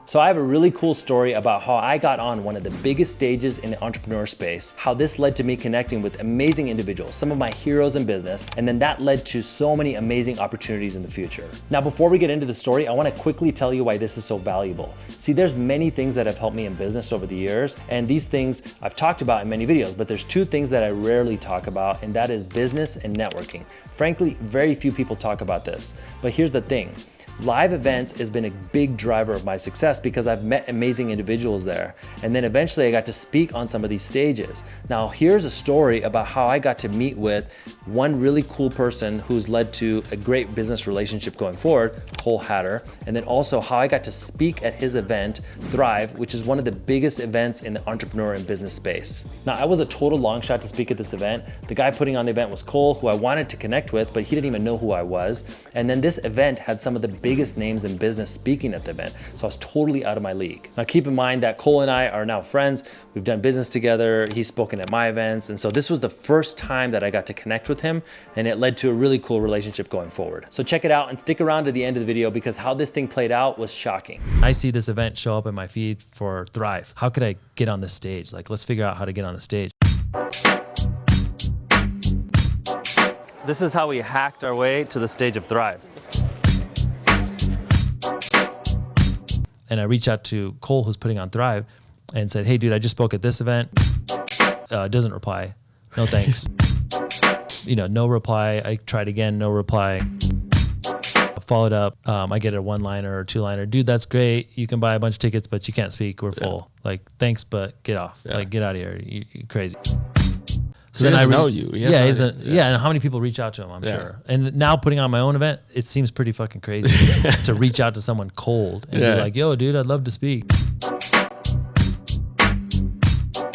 So I have a really cool story about how I got on one of the biggest stages in the entrepreneur space, how this led to me connecting with amazing individuals, some of my heroes in business, and then that led to so many amazing opportunities in the future. Now, before we get into the story, I want to quickly tell you why this is so valuable. See, there's many things that have helped me in business over the years, and these things I've talked about in many videos, but there's two things that I rarely talk about, and that is business and networking. Frankly, very few people talk about this, but here's the thing. Live events has been a big driver of my success because I've met amazing individuals there. And then eventually I got to speak on some of these stages. Now, here's a story about how I got to meet with one really cool person who's led to a great business relationship going forward, Cole Hatter. And then also how I got to speak at his event, Thrive, which is one of the biggest events in the entrepreneur and business space. Now, I was a total long shot to speak at this event. The guy putting on the event was Cole, who I wanted to connect with, but he didn't even know who I was. And then this event had some of the biggest names in business speaking at the event. So I was totally out of my league. Now keep in mind that Cole and I are now friends. We've done business together. He's spoken at my events. And so this was the first time that I got to connect with him, and it led to a really cool relationship going forward. So check it out and stick around to the end of the video because how this thing played out was shocking. I see this event show up in my feed for Thrive. How could I get on this stage? Like, let's figure out how to get on the stage. This is how we hacked our way to the stage of Thrive. And I reached out to Cole, who's putting on Thrive, and said, hey, dude, I just spoke at this event. Doesn't reply. No thanks. No reply. I tried again, no reply. I followed up. I get a one-liner or two-liner. Dude, that's great. You can buy a bunch of tickets, but you can't speak. We're full. Like, thanks, but get off. Yeah. Like, get out of here. You're crazy. So he doesn't know you. And how many people reach out to him, I'm sure. And now putting on my own event, it seems pretty fucking crazy to reach out to someone cold and be like, yo, dude, I'd love to speak.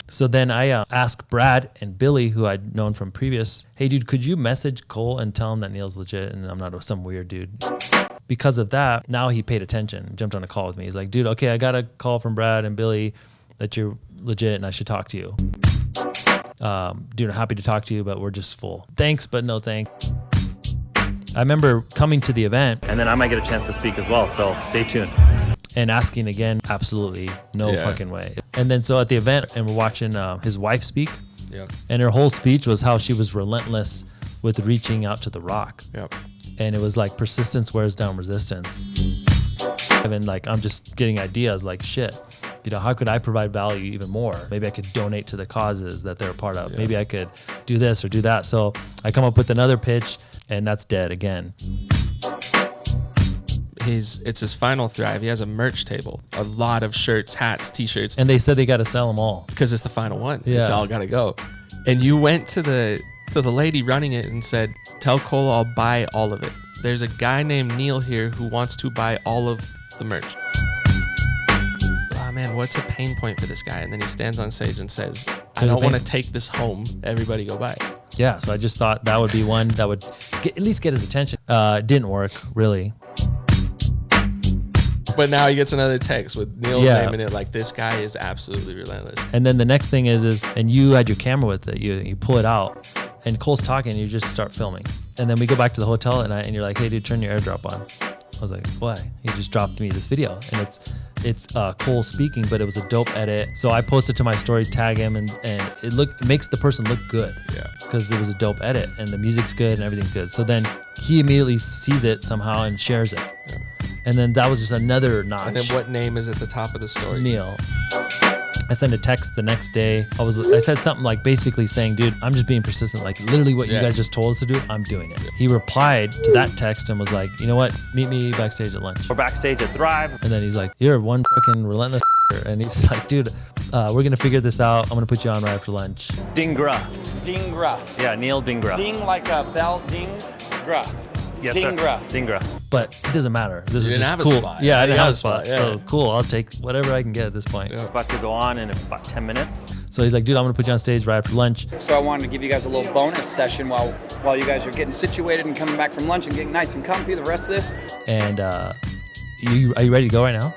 So then I asked Brad and Billy, who I'd known from previous, hey, dude, could you message Cole and tell him that Neel's legit and I'm not some weird dude? Because of that, now he paid attention, jumped on a call with me. He's like, dude, okay, I got a call from Brad and Billy that you're legit and I should talk to you. Dude, I'm happy to talk to you, but we're just full. Thanks, but no thanks. I remember coming to the event, and then I might get a chance to speak as well, so stay tuned. And asking again, absolutely no fucking way. And then so at the event, and we're watching his wife speak, and her whole speech was how she was relentless with reaching out to the rock. And it was like persistence wears down resistance. And then like I'm just getting ideas like shit. How could I provide value even more? Maybe I could donate to the causes that they're a part of. Maybe I could do this or do that. So I come up with another pitch, and that's dead again. It's his final Thrive. He has a merch table, a lot of shirts, hats, t-shirts. And they said they got to sell them all. Because it's the final one. Yeah. It's all got to go. And you went to the lady running it and said, tell Cole I'll buy all of it. There's a guy named Neel here who wants to buy all of the merch. Man, what's a pain point for this guy? And then he stands on stage and says, I don't want to take this home. Everybody go buy it. Yeah, so I just thought that would be one that would at least get his attention. Didn't work, really. But now he gets another text with Neel's name in it. Like, this guy is absolutely relentless. And then the next thing is and you had your camera with it. You pull it out, and Cole's talking, and you just start filming. And then we go back to the hotel, and you're like, hey, dude, turn your AirDrop on. I was like, why? He just dropped me this video, and it's Cole speaking, but it was a dope edit. So I posted to my story, tag him, and it makes the person look good. Yeah. Because it was a dope edit, and the music's good, and everything's good. So then he immediately sees it somehow and shares it. Yeah. And then that was just another notch. And then what name is at the top of the story? Neel. I sent a text the next day. I said something like basically saying, dude, I'm just being persistent. Like literally what you guys just told us to do, I'm doing it. He replied to that text and was like, you know what? Meet me backstage at lunch. We're backstage at Thrive. And then he's like, you're one fucking relentless. And he's like, dude, we're going to figure this out. I'm going to put you on right after lunch. Dhingra. Dhingra. Yeah, Neel Dhingra. Ding like a bell dings. Gra. Yes, Dhingra. Sir. Dhingra. But it doesn't matter. This is just cool. Yeah, I didn't have a spot. Yeah. So cool. I'll take whatever I can get at this point. Yeah. About to go on in about 10 minutes. So he's like, dude, I'm going to put you on stage right after lunch. So I wanted to give you guys a little bonus session while you guys are getting situated and coming back from lunch and getting nice and comfy the rest of this. And are you ready to go right now?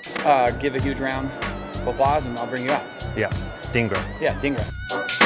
Give a huge round of applause and I'll bring you out. Yeah. Dhingra. Yeah, Dhingra.